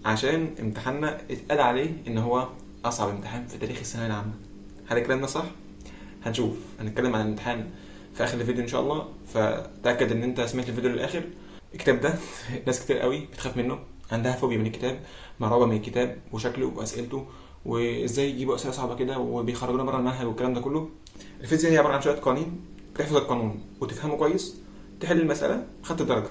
عشان امتحاننا اتقال عليه ان هو اصعب امتحان في تاريخ الثانويه العامه. هل الكلام ده صح؟ هنشوف. هنتكلم عن الامتحان في اخر الفيديو ان شاء الله، فتاكد ان انت سمعت الفيديو للاخر. الكتاب ده ناس كتير قوي بتخاف منه، عندها فوبيا من الكتاب، مرعوبه من الكتاب وشكله واسئلته وازاي يجيبوا اسئله صعبه كده وبيخرجونا بره المنهج والكلام ده كله. الفيزياء هي عباره عن شويه قوانين، تحفظ القانون وتفهمه كويس، تحل المساله خدت درجه.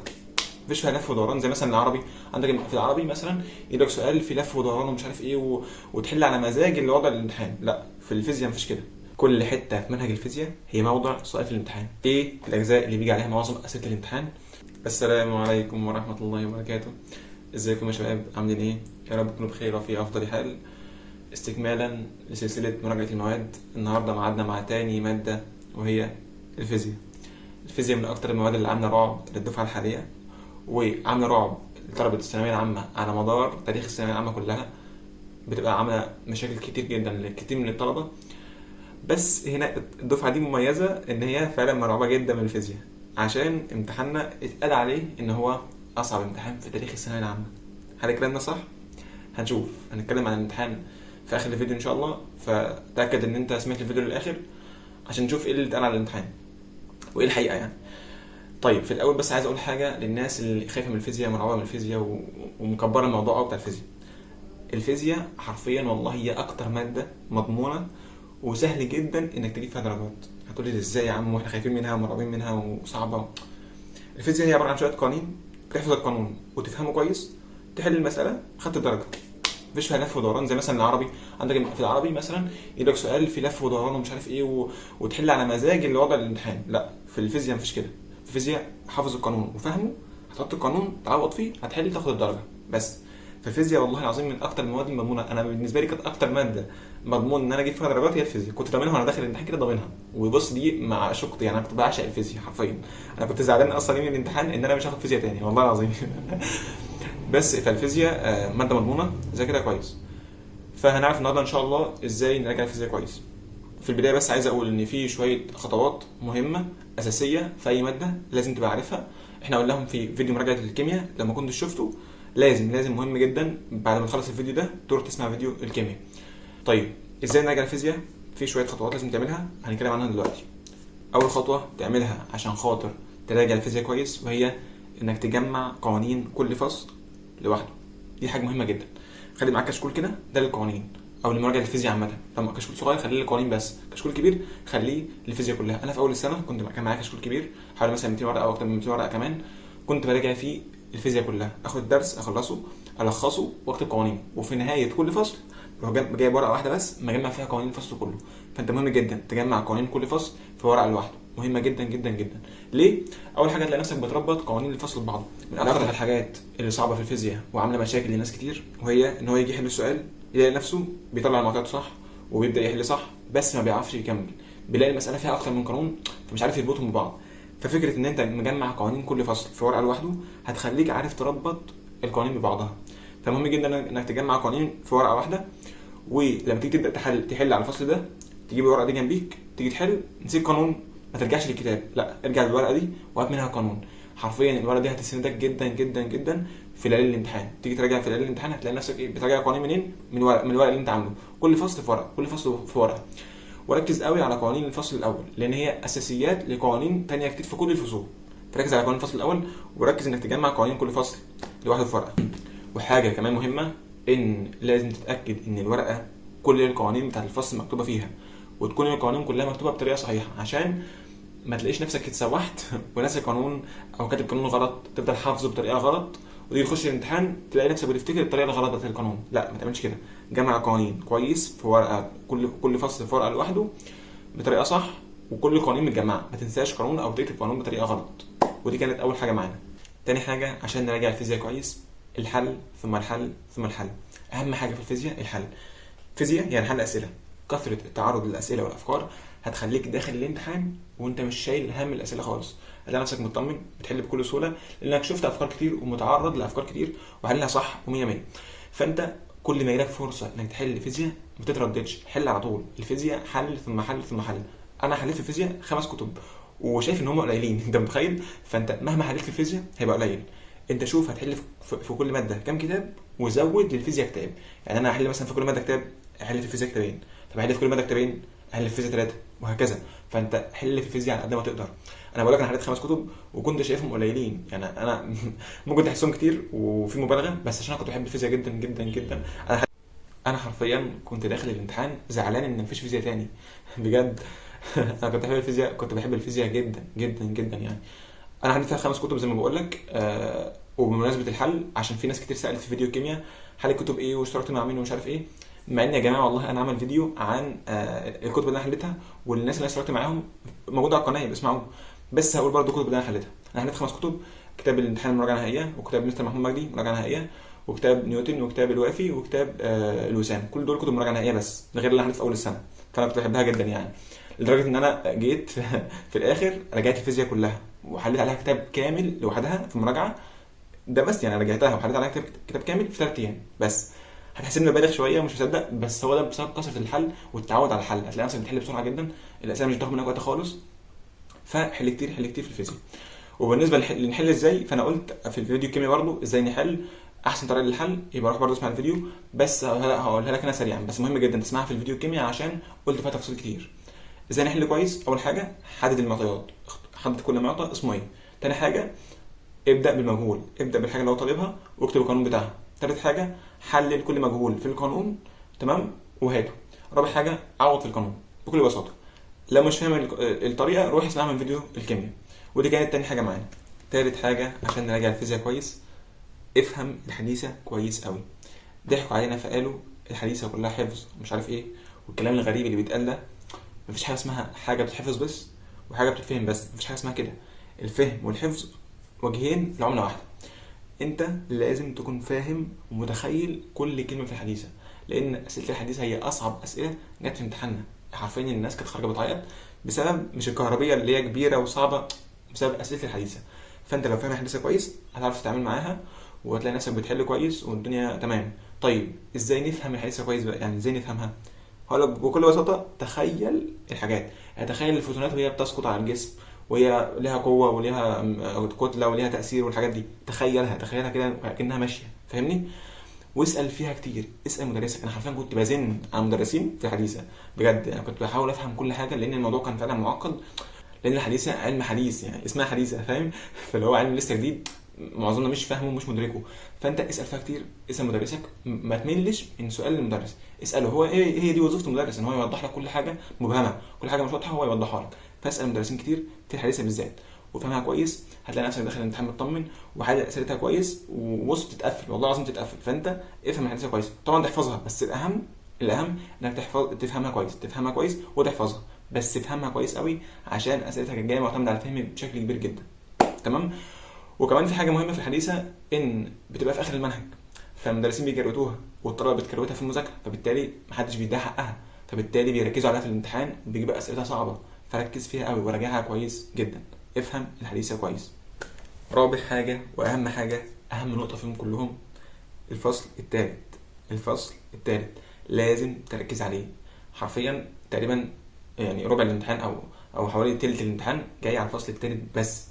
مفيش فيها لف ودوران زي مثلا العربي. عندك في العربي مثلا يجيلك سؤال في لف ودوران ومش عارف ايه وتحل على مزاج اللي وضع الامتحان. لا، في الفيزياء مفيش كده. كل حته في منهج الفيزياء هي موضع سؤال في الامتحان. ايه الاجزاء اللي بيجي عليها معظم اسئله الامتحان؟ السلام عليكم ورحمه الله وبركاته. ازيكم يا شباب، عاملين ايه؟ يا رب تكونوا بخير وفي افضل حال. استكمالا لسلسله مراجعه المواد، النهارده معادنا مع تاني ماده وهي الفيزياء. الفيزياء من اكتر المواد اللي عامله رعب للدفعه الحاليه، وعامله رعب لطلبه الثانويه العامه على مدار تاريخ الثانويه العامه كلها. بتبقى عامله مشاكل كتير جدا لكتير من الطلبه. بس هنا الدفعه دي مميزه ان هي فعلا مرعوبه جدا من الفيزياء، عشان امتحاننا اتقال عليه ان هو اصعب امتحان في تاريخ الثانويه العامه. هل الكلام ده صح؟ هنشوف. هنتكلم عن الامتحان في اخر الفيديو ان شاء الله، فتاكد ان انت سمعت الفيديو للاخر عشان نشوف ايه اللي اتقال على الامتحان وايه الحقيقه يعني. طيب، في الاول بس عايز اقول حاجه للناس اللي خايفه من الفيزياء، مرعوبه من الفيزياء ومكبره الموضوع قوي بتاع الفيزياء. الفيزياء حرفيا والله هي اكتر ماده مضمونه وسهل جدا انك تجيب فيها درجات. هتقولي ازاي يا عم واحنا خايفين منها ومرعوبين منها وصعبه؟ الفيزياء هي عباره عن شويه قوانين، تحفظ القانون وتفهمه كويس، تحل المساله خدت درجه. مفيش فيها لف ودوران زي مثلا العربي. عندك في العربي مثلا يجيلك سؤال في لف ودوران ومش عارف ايه وتحل على مزاج اللي وضع الامتحان. لا، في الفيزياء مفيش كده. في الفيزياء حافظ القانون وفهمه، هتحط القانون تعوض فيه هتحل تاخد الدرجه بس. في الفيزياء والله العظيم من اكتر المواد المضمونه. انا بالنسبه لي كانت اكتر ماده مضمون ان انا اجيب فيها درجات هي الفيزياء. كنت ضامنها وانا داخل الامتحان كده ضامنها. وبص دي مع شقتي يعني، انا كنت بعشق الفيزياء حرفيا. انا كنت زعلان اصلا يوم الامتحان ان انا مش هاخد فيزياء تاني والله العظيم. بس فالفيزياء ماده مضمونه ذاكرها كويس. فهنعرف النهارده ان شاء الله ازاي نراجع الفيزياء كويس. في البدايه بس عايز اقول ان في شويه خطوات مهمه اساسيه في اي ماده لازم تبقى عارفها. احنا قلناهم في فيديو مراجعه الكيمياء، لما كنتش شفته لازم مهم جدا بعد ما تخلص الفيديو ده تروح تسمع فيديو الكيمياء. طيب، ازاي نراجع الفيزياء؟ في شويه خطوات لازم تعملها هنتكلم عنها دلوقتي. اول خطوه تعملها عشان خاطر تراجع الفيزياء كويس وهي انك تجمع قوانين كل فصل لوحده. دي حاجه مهمه جدا. خلي معاك كشكول كده ده للقوانين او لمراجعه الفيزياء عامه. لما كشكول صغير خليه للقوانين بس، كشكول كبير خليه للفيزياء كلها. انا في اول السنه كان معايا كشكول كبير حوالي مثلا 200 ورقه او اكتر من 200 ورقه كمان. كنت براجع فيه الفيزياء كلها، اخد الدرس اخلصه الخصه واكتب قوانين، وفي نهايه كل فصل بروح جايب ورقه واحده بس مجمع فيها قوانين الفصل كله. فانت مهم جدا تجمع قوانين كل فصل في ورقه لوحده، مهمه جدا جدا جدا. ليه؟ اول حاجه تلاقي نفسك بتربط قوانين الفصل ببعض. من اكثر الحاجات اللي صعبه في الفيزياء وعامله مشاكل لناس كتير وهي ان هو يجي يحل السؤال يلاقي نفسه بيطلع المعطيات صح وبيبدا يحل صح بس ما بيعرفش يكمل. بيلاقي المساله فيها اكتر من قانون فمش عارف يربطهم ببعض. ففكره ان انت مجمع قوانين كل فصل في ورقه لوحده هتخليك عارف تربط القوانين ببعضها. فمهم جدا انك تجمع قوانين في ورقه واحده، ولما تيجي تبدا تحل على الفصل ده تجيب الورقه دي جنبيك، تيجي تحل نسيت قانون ما ترجعش للكتاب، لا ارجع للورقه دي وهات منها قانون. حرفيا الورقه دي هتسندك جدا جدا جدا في ليالي الامتحان. تيجي تراجع في ليالي الامتحان هتلاقي نفسك بتراجع قوانين منين؟ من الورق اللي انت عامله. كل فصل في ورقه، كل فصل في ورقه. وركز قوي على قوانين الفصل الاول لان هي اساسيات لقوانين تانية كتير في كل الفصول. فركز على قوانين الفصل الاول وركز انك تجمع قوانين كل فصل لوحده في ورقه. وحاجه كمان مهمه ان لازم تتاكد ان الورقه كل القوانين بتاعت الفصل مكتوبه فيها، وتكون القوانين كلها مكتوبه بطريقه صحيحه عشان ما تلاقيش نفسك اتسوحت وناسي قانون او كاتب قانون غلط تفضل حافظه بطريقه غلط وتيجي تخش الامتحان تلاقي نفسك بتفتكر الطريقه الغلط بتاعت القانون. لا، ما تعملش كده. جمع قوانين كويس في ورقه، كل فصل في ورقه لوحده بطريقه صح، وكل القوانين متجمعه. ما تنساش قانون او تكتب قانون بطريقه غلط. ودي كانت اول حاجه معانا. تاني حاجه عشان نراجع الفيزياء كويس، الحل ثم الحل ثم الحل. اهم حاجه في الفيزياء الحل. فيزياء يعني حل اسئله. كثره التعرض للاسئله والافكار هتخليك داخل الامتحان وانت مش شايل هم الاسئله خالص. هتلاقي نفسك مطمن بتحل بكل سهوله لانك شفت افكار كتير ومتعرض لافكار كتير وحلها صح و100 100. فانت كل ما يجيلك فرصه انك تحل فيزياء ما تترددش، حل على طول. الفيزياء حل ثم حل ثم حل. انا حليت في الفيزياء 5 كتب وشايف ان هم قليلين. انت متخيل؟ فانت مهما حليت في الفيزياء هيبقى قليل. انت شوف هتحل في كل ماده كام كتاب، وزود للفيزياء كتاب. يعني انا هحل مثلا في كل ماده كتاب، احل في الفيزياء كتابين، طب احل في كل ماده كتابين، احل في الفيزياء 3، وهكذا. فانت حل في الفيزياء على قد ما تقدر. انا بقول لك انا حليت 5 كتب وكنت شايفهم قليلين، يعني انا ممكن تحسهم كتير وفي مبالغه، بس عشان انا كنت بحب الفيزياء جدا جدا جدا. انا حرفيا كنت داخل الامتحان زعلان ان مفيش فيزياء تاني بجد. انا كنت بحب الفيزياء جدا جدا جدا يعني. انا عندي فيها 5 كتب زي ما بقول لك. وبمناسبه الحل، عشان في ناس كتير سالت في فيديو الكيمياء حل الكتب ايه واشتركت مع مين ومش عارف ايه، مع ان يا جماعه والله انا عامل فيديو عن الكتب اللي انا حليتها، والناس اللي انا اشتركت معاهم موجود على القناه بيسمعوه. بس هقول برضو الكتب اللي انا حليتها. انا حليت 5 كتب: كتاب الامتحان المراجعه النهائيه، وكتاب مستر محمود مجدي مراجعه نهائيه، وكتاب نيوتن، وكتاب الوافي، وكتاب الوسام. كل دول كتب مراجعه نهائيه بس، ده غير اللي حليت في اول السنه. فانا كنت بحبها جدا يعني، لدرجه ان انا جيت في الاخر رجعت الفيزياء كلها وحليت عليها كتاب كامل لوحدها في المراجعه. ده بس يعني رجعتها وحليت عليها كتاب كامل في 3 ايام بس. هتحسبني ببالغ شويه ومش مصدق، بس هو ده بسبب كثره الحل والتعود على الحل. هتلاقي نفسك بتحل بسرعه جدا، الاسئله مش بتاخد منك وقت خالص. فحل كتير، حل كتير في الفيزياء. وبالنسبه لنحل ازاي، فانا قلت في الفيديو الكيمياء برضو ازاي نحل. احسن طريقه للحل يبقى روح برضو اسمع الفيديو، بس هقولها لك انا سريعا، بس مهم جدا تسمعها في الفيديو الكيمياء عشان قلت فيها تفاصيل كتير. ازاي نحل كويس؟ اول حاجه حدد المعطيات، حدد كل معطى اسمه ايه. تاني حاجه ابدا بالمجهول، ابدا بالحاجه اللي هو طالبها واكتب القانون بتاعها. تالت حاجه حلل كل مجهول في القانون، تمام، وهاته. رابع حاجه عوض في القانون بكل بساطه. لو مش فاهم الطريقه روح اسمعها من فيديو الكيمياء. ودي كانت تاني حاجه معانا. تالت حاجه عشان نراجع الفيزياء كويس، افهم الحديثه كويس قوي. ضحكوا علينا فقالوا الحديثه كلها حفظ ومش عارف ايه، والكلام الغريب اللي بيتقال ده. مفيش حاجه اسمها حاجه بتتحفظ بس وحاجه بتتفهم بس، مفيش حاجه اسمها كده. الفهم والحفظ وجهين لعمله واحده. انت لازم تكون فاهم ومتخيل كل كلمه في الحديثه، لان اسئله الحديثه هي اصعب اسئله جت في امتحاننا. حرفيا الناس كانت خارجه بتعيط بسبب مش الكهربيه اللي هي كبيره وصعبه، بسبب اسئله الحديثه. فانت لو فاهم الحديثه كويس هتعرف تتعامل معاها وهتلاقي نفسك بتحل كويس والدنيا تمام. طيب ازاي نفهم الحديثه كويس بقى؟ يعني ازاي نفهمها؟ هقول لك بكل بساطه، تخيل الحاجات. يعني تخيل الفوتونات وهي بتسقط على الجسم، وهي لها قوه وليها كتله وليها تاثير والحاجات دي. تخيلها كده كانها ماشيه، فاهمني؟ واسال فيها كتير، اسال مدرسك. انا حرفيا كنت بزن على المدرسين في الحديثه بجد. انا كنت بحاول افهم كل حاجه لان الموضوع كان فعلا معقد، لان الحديثه علم حديث يعني اسمها حديثه، فاهم؟ فاللي هو علم لسه جديد معظمنا مش فاهمه ومش مدركه. فانت اسال فيها كتير، اسال مدرسك، ما تملش من سؤال المدرس. اساله هو ايه، هي دي وظيفه المدرس، ان هو يوضح لك كل حاجه مبهمه، كل حاجه مش واضحه هو يوضحها لك. فاسال المدرسين كتير في الحديثه بالذات وفهمها كويس، هتلاقي نفسك داخل الامتحان مطمن وحل اسئلتها كويس وبص بتتقفل، والله العظيم تتقفل. فانت افهم الحديثه كويس، طبعا تحفظها، بس الاهم انك تفهمها كويس وتحفظها، بس تفهمها كويس قوي عشان اسئلتها جايه معتمده على الفهم بشكل كبير جدا، تمام. وكمان في حاجه مهمه في الحديثه، ان بتبقى في اخر المنهج، فالمدرسين بيكروتوها والطلبه بتكروتها في المذاكره، فبالتالي محدش بيديها حقها، فبالتالي بيركزوا عليها في الامتحان وبيجيب اسئلتها صعبه. فركز فيها قوي وراجعها كويس جدا، افهم الحديثه كويس. رابع حاجه واهم حاجه، اهم نقطه فيهم كلهم، الفصل الثالث لازم تركز عليه. حرفيا تقريبا يعني ربع الامتحان او حوالي تلت الامتحان جاي على الفصل الثالث بس.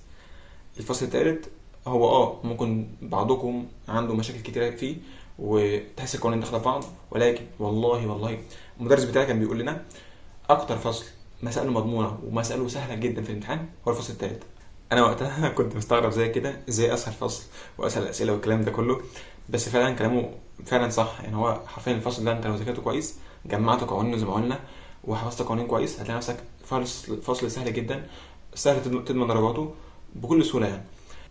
الفصل الثالث هو ممكن بعضكم عنده مشاكل كتيره فيه وتحس القوانين داخله في بعض، ولكن والله المدرس بتاعي كان بيقول لنا اكتر فصل مسائله مضمونه ومسائله سهله جدا في الامتحان هو الفصل الثالث. انا وقتها كنت مستغرب زي كده، ازاي اسهل فصل واسهل الاسئله والكلام ده كله، بس فعلا كلامه فعلا صح. يعني هو حرفيا الفصل ده انت لو ذاكرته كويس، جمعت قوانينه زي ما قلنا وحفظت قوانين كويس، هتلاقي نفسك فصل سهل جدا، سهل تضمن درجاته بكل سهوله يعني.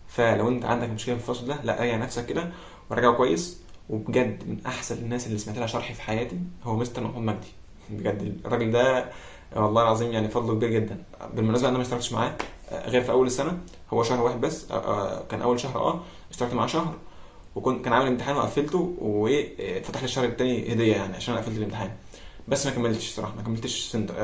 فلو انت عندك مشكله في الفصل ده، لا راجع نفسك كده وراجعه كويس. وبجد من احسن الناس اللي سمعت لها شرح في حياتي هو مستر محمود مجدي. بجد الراجل ده والله العظيم يعني فضله كبير جدا. بالمناسبه انا ما اشتغلتش معاه غير في اول السنه، هو شهر واحد بس. كان اول شهر اشتغلت معاه شهر، كان عامل امتحان وقفلته، وفتح لي الشهر الثاني هديه يعني عشان انا قفلت الامتحان. بس ما كملتش صراحه،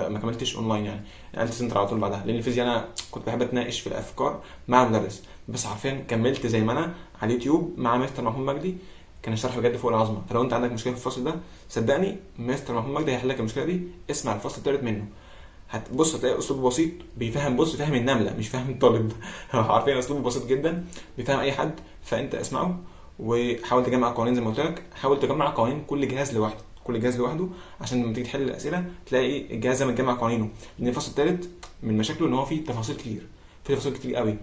ما كملتش اونلاين يعني، نقلت سنتر على طول بعدها، لان الفيزياء انا كنت بحب اتناقش في الافكار مع المدرس. بس حرفيا كملت زي ما انا على اليوتيوب مع مستر محمود مجدي، كان الشرح بجد فوق العظمه. فلو انت عندك مشكله في الفصل ده صدقني مستر محمود مجدي هيحل لك المشكله دي. اسمع الفصل الثالث منه، هتبص هتلاقي اسلوبه بسيط، بيفهم، فاهم النمله مش فاهم الطالب. عارفين اسلوبه بسيط جدا، بيفهم اي حد، فانت اسمعه وحاول تجمع قوانين زي ما قلت لك. حاول تجمع قوانين كل جهاز لوحده، كل جهاز لوحده، عشان لما تيجي تحل الاسئله تلاقي الجهاز ده متجمع قوانينه. لان الفصل الثالث من مشاكله ان هو فيه تفاصيل كتير، فيه تفاصيل كتير قوي.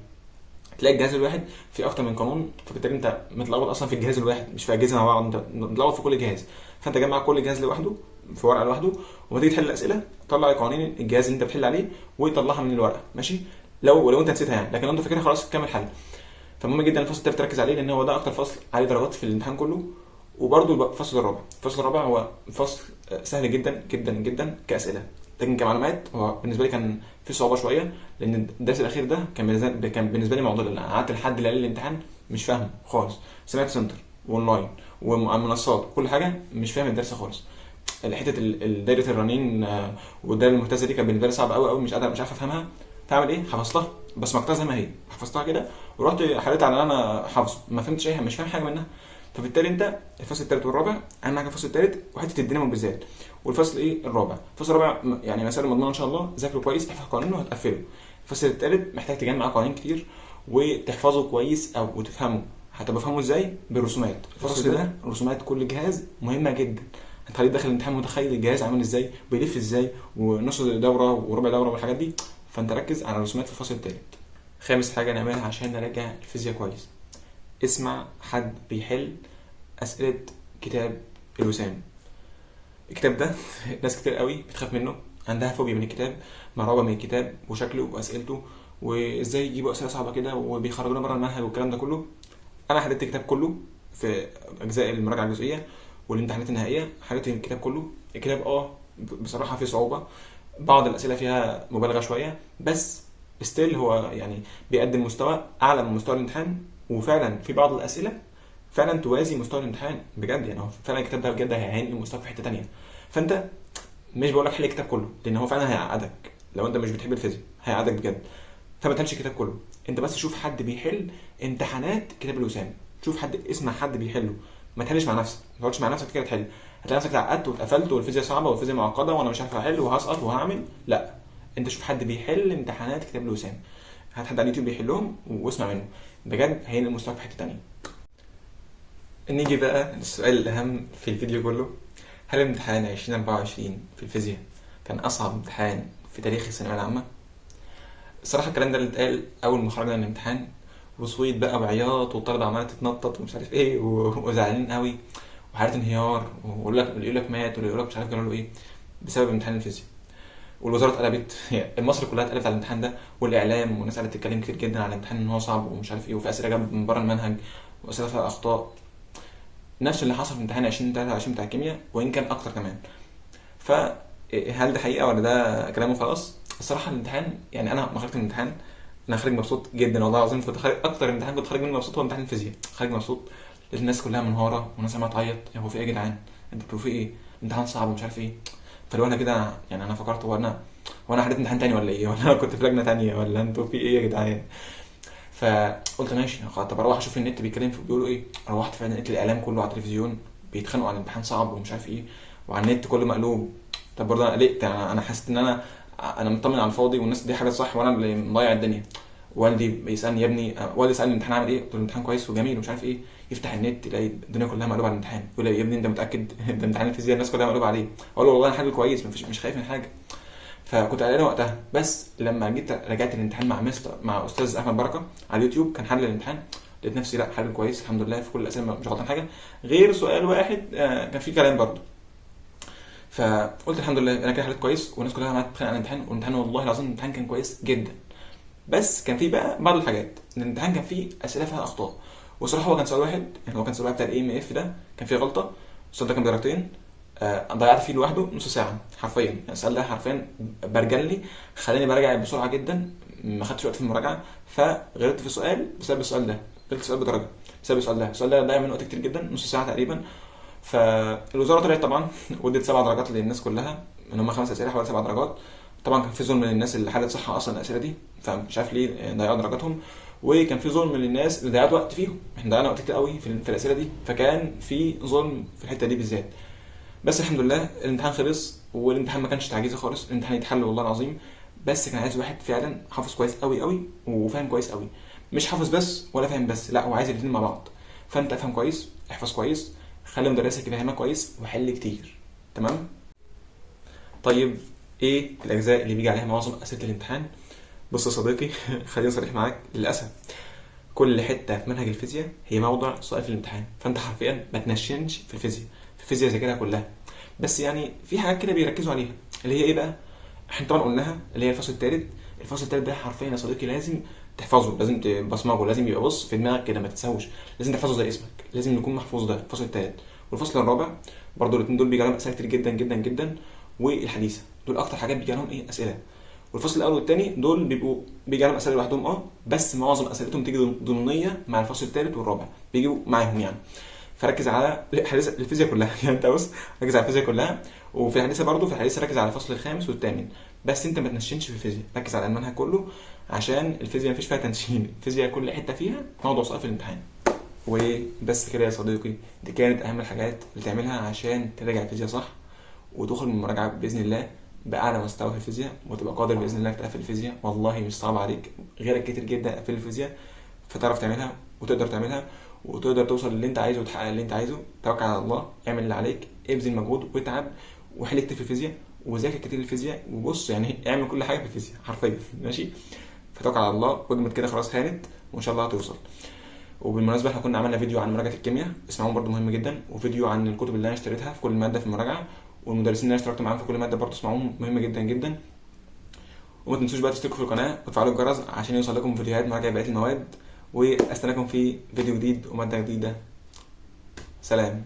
تلاقي الجهاز الواحد فيه اكتر من قانون، فبالتالي انت متلخبط اصلا في الجهاز الواحد، مش في اجهزه مع بعض، انت متلخبط في كل جهاز. فانت جمع كل جهاز لوحده في ورقه لوحده، وما تيجي تحل الاسئله طلع قوانين الجهاز اللي انت بتحل عليه وطلعها من الورقه، ماشي؟ لو انت نسيتها يعني، لكن لو انت فاكرها خلاص كمل حل. فمهم جدا الفصل الثالث تركز عليه، لان هو ده اكتر فصل عليه درجات في الامتحان كله. وبرده الفصل الرابع هو فصل سهل جدا جدا جدا كاسئله، لكن كمعلومات هو بالنسبه لي كان في صعوبه شويه، لان الدرس الاخير ده كان بالنسبه لي معضله. انا قعدت لحد الليالي الامتحان مش فاهم خالص، سمعت سنتر واونلاين ومنصات كل حاجه، مش فاهم الدرس خالص. حته دايره الرنين والدايره المهتزه دي كانت بالنسبه لي صعبه قوي، مش عارف افهمها. تعمل ايه؟ حفظتها بس مقطعها زي ما هي، حفظتها كده ورحت حليت على انا حافظه، ما فهمتش اي حاجه، مش فاهم حاجه منها. فبالتالي انت الفصل الثالث والرابع اهم حاجه الفصل الثالث وحته الدينامو بالذات، والفصل الرابع. الفصل الرابع يعني مسائل مضمونه ان شاء الله، ذاكره كويس، احفظ قوانينه وهتقفله. الفصل الثالث محتاج تجمع قوانين كتير وتحفظه كويس او وتفهمه. هتبقى فاهمه ازاي؟ بالرسومات. الفصل ده رسومات كل جهاز مهمه جدا، هتخليه داخل الامتحان متخيل الجهاز عامل ازاي، بيلف ازاي، ونص دوره وربع دوره والحاجات دي. فانت ركز على الرسومات في الفصل الثالث. خامس حاجه نعملها عشان نراجع الفيزياء كويس، اسمع حد بيحل اسئله كتاب الوسام. الكتاب ده ناس كتير قوي بتخاف منه، عندها فوبيا من الكتاب، مرعوبه من الكتاب وشكله واسئلته، وازاي يجيبوا اسئله صعبه كده وبيخرجونا بره المنهج والكلام ده كله. انا حليت الكتاب كله في اجزاء المراجعه الجزئيه والامتحانات النهائيه، حليت الكتاب كله. الكتاب بصراحه فيه صعوبه، بعض الاسئله فيها مبالغه شويه، بس ستيل هو يعني بيقدم مستوى اعلى من مستوى الامتحان، وفعلا في بعض الاسئله فعلا توازي مستوى الامتحان بجد. يعني هو فعلا الكتاب ده بجد هيعين المستوى في حته تانية. فانت مش بقول لك حل الكتاب كله، لان هو فعلا هيعقدك لو انت مش بتحب الفيزياء، هيعقدك بجد. فما تحلش الكتاب كله، انت بس شوف حد بيحل امتحانات كتاب الوسام، شوف حد، اسمع حد بيحله، ما تحلش مع نفسك، ما تقعدش مع نفسك كده تحل، هتلاقي نفسك اتعقدت واتقفلت والفيزياء صعبه والفيزياء معقده وانا مش عارف احل وهسقط وهعمل. لا، انت شوف حد بيحل امتحانات كتاب الوسام، هات حد على اليوتيوب بيحلهم واسمع منه، بجد هينقل مستواك في حته تانية. نيجي بقى للسؤال الاهم في الفيديو كله، هل امتحان 2024 في الفيزياء كان اصعب امتحان في تاريخ الثانويه العامه؟ الصراحه الكلام ده اللي اتقال اول ما خرجنا من الامتحان، وصويت بقى وعياط والطلبه عماله تتنطط ومش عارف ايه وزعلانين قوي وحاله انهيار، ويقول لك اللي يقول لك مات واللي يقول لك مش عارف قالوا له ايه، بسبب امتحان الفيزياء. والوزاره اتقلبت، مصر كلها اتقلبت على الامتحان ده، والاعلام والناس قعدت تتكلم كتير جدا على الامتحان ان هو صعب ومش عارف ايه، وفي اسئله جاب من بره المنهج واسئله فيها اخطاء، نفس اللي حصل في امتحان 2023 بتاع الكيمياء وان كان اكتر كمان. فهل ده حقيقه ولا ده كلام وخلاص؟ الصراحه الامتحان يعني انا ما خرجت من الامتحان انا خارج مبسوط جدا والله العظيم. كنت خارج اكتر امتحان كنت خارج منه مبسوط هو امتحان الفيزياء، خارج مبسوط. لقيت الناس كلها منهاره والناس عماله تعيط، يا هو في ايه يا جدعان؟ انتوا في ايه؟ امتحان صعب ومش عارف ايه. فلو انا كده يعني انا فكرت وانا حليت امتحان تاني ولا ايه؟ ولا انا كنت في لجنه تانيه ولا انتوا في ايه يا جدعان؟ فقلت ماشي، طب اروح اشوف النت بيتكلم بيقولوا ايه. روحت فعلا لقيت الاعلام كله على التلفزيون بيتخانقوا عن امتحان صعب ومش عارف ايه، وعلى النت كله مقلوب. طب برضه انا قلقت، انا حسيت ان انا مطمن على الفاضي والناس دي حاجه صح وانا اللي مضيع الدنيا. والدي بيسالني يا ابني، والدي سالني الامتحان عامل ايه؟ قلت له الامتحان كويس وجميل ومش عارف ايه. يفتح النت يلاقي الدنيا كلها مقلوبه على الامتحان، يقول لي يا ابني انت متاكد؟ ده امتحان الفيزياء الناس كلها مقلوبه عليه. اقول له والله انا حل كويس، مش خايف من حاجه. فكنت قلقان وقتها، بس لما جيت رجعت الامتحان مع استاذ احمد بركه على اليوتيوب كان حل الامتحان، لقيت نفسي لا حل كويس الحمد لله في كل الاسئله، مش غلطان حاجه غير سؤال واحد كان فيه كلام برضه. فقلت الحمد لله انا كده حليت كويس، والناس كلها عماله تتخانق عن الامتحان، والامتحان والله العظيم الامتحان كان كويس جدا. بس كان فيه بقى بعض الحاجات، ان الامتحان كان فيه اسئله فيها اخطاء. وصراحه هو كان سؤال واحد، يعني هو كان سؤال واحد بتاع الاي ام اف ده كان فيه غلطه. السؤال ده كان بدرجتين، ضيعت فيه لوحده نص ساعه حرفيا. يعني السؤال ده حرفيا برجل لي، خلاني براجع بسرعه جدا، ما خدتش وقت في المراجعه، فغلطت في السؤال بسبب السؤال ده، غلطت السؤال بدرجه بسبب السؤال ده ضيع مني وقت كتير جدا، نص ساعه تقريبا. فالوزاره طلعت طبعا ودت 7 درجات للناس كلها، من هم 5 اسئله حوالي 7 درجات. طبعا كان في ظلم للناس اللي حلت صح اصلا الاسئله دي، فمش عارف ليه ضيعوا درجاتهم. وكان في ظلم للناس اللي ضيعت وقت فيهم، احنا ضيعنا وقت كتير قوي في الاسئله دي، فكان في ظلم في الحته دي بالذات. بس الحمد لله الامتحان خلص، والامتحان ما كانش تعجيزي خالص، الامتحان يتحل والله العظيم. بس كان عايز واحد فعلا حافظ كويس قوي قوي وفاهم كويس قوي. مش حافظ بس ولا فاهم بس، لا هو عايز الاثنين مع بعض. فانت افهم كويس، احفظ كويس، خلي مدرسك يفهمك كويس، وحل كتير. تمام. طيب ايه الاجزاء اللي بيجي عليها معظم اسئله الامتحان؟ بص يا صديقي خليني صريح معاك، للاسف كل حته في منهج الفيزياء هي موضع سؤال في الامتحان، فانت حرفيا ما تنشنش في الفيزياء. في الفيزياء ذاكرها كلها، بس يعني في حاجات كده بيركزوا عليها، اللي هي ايه بقى؟ احنا طبعا قلناها، اللي هي الفصل الثالث. الفصل الثالث ده حرفيا يا صديقي لازم تحفظه، لازم تبصمجه، لازم يبقى بص في دماغك كده ما تنساهوش، لازم تحفظه زي اسمك، لازم يكون محفوظ. ده الفصل الثالث. والفصل الرابع برضه الاثنين دول بيجي عليهم اسئله كتير جدا جدا جدا، والحديثه دول اكتر حاجات بيجي عليهم ايه اسئله. والفصل الاول والثاني دول بيبقوا بيجي عليهم اسئله لوحدهم بس معظم اسئلتهم تيجي ضمنيه مع الفصل الثالث والرابع، بيجوا معاهم يعني. فركز على الفيزياء كلها يعني انت بص ركز على الفيزياء كلها. وفي الحديثه برضه، في الحديثه ركز على الفصل الخامس والثامن، بس انت ما تنشنش في الفيزياء، ركز على المنهج كله، عشان الفيزياء مفيش فيها تنشين، الفيزياء كل حته فيها موضوع سؤال في الامتحان. وبس كده يا صديقي، دي كانت اهم الحاجات اللي تعملها عشان تراجع الفيزياء صح، وتخرج من المراجعه باذن الله باعلى مستوى في الفيزياء، وتبقى قادر باذن الله تقفل الفيزياء. والله مش صعب عليك، غيرك كتير جدا قفل الفيزياء، فتعرف تعملها وتقدر تعملها، وتقدر توصل للي انت عايزه وتحقق اللي انت عايزه. توكل على الله، اعمل اللي عليك، ابذل مجهود واتعب، وحل كتير في الفيزياء، وذاكر كتير الفيزياء، وبص يعني اعمل كل حاجه في الفيزياء حرفيا، ماشي. فتوكل على الله، واجمد كده خلاص هانت، وان شاء الله هتوصل. وبالمناسبه احنا كنا عملنا فيديو عن مراجعه الكيمياء، اسمعوه برده مهم جدا، وفيديو عن الكتب اللي انا اشتريتها في كل ماده في المراجعه، والمدرسين اللي انا اشتركت معاهم في كل ماده برده اسمعوهم، مهم جدا جدا. وما تنسوش بقى تشتركوا في القناه وتفعلوا الجرس عشان يوصل لكم فيديوهات مراجعه بقيه المواد، واستناكم في فيديو جديد وماده جديده. سلام.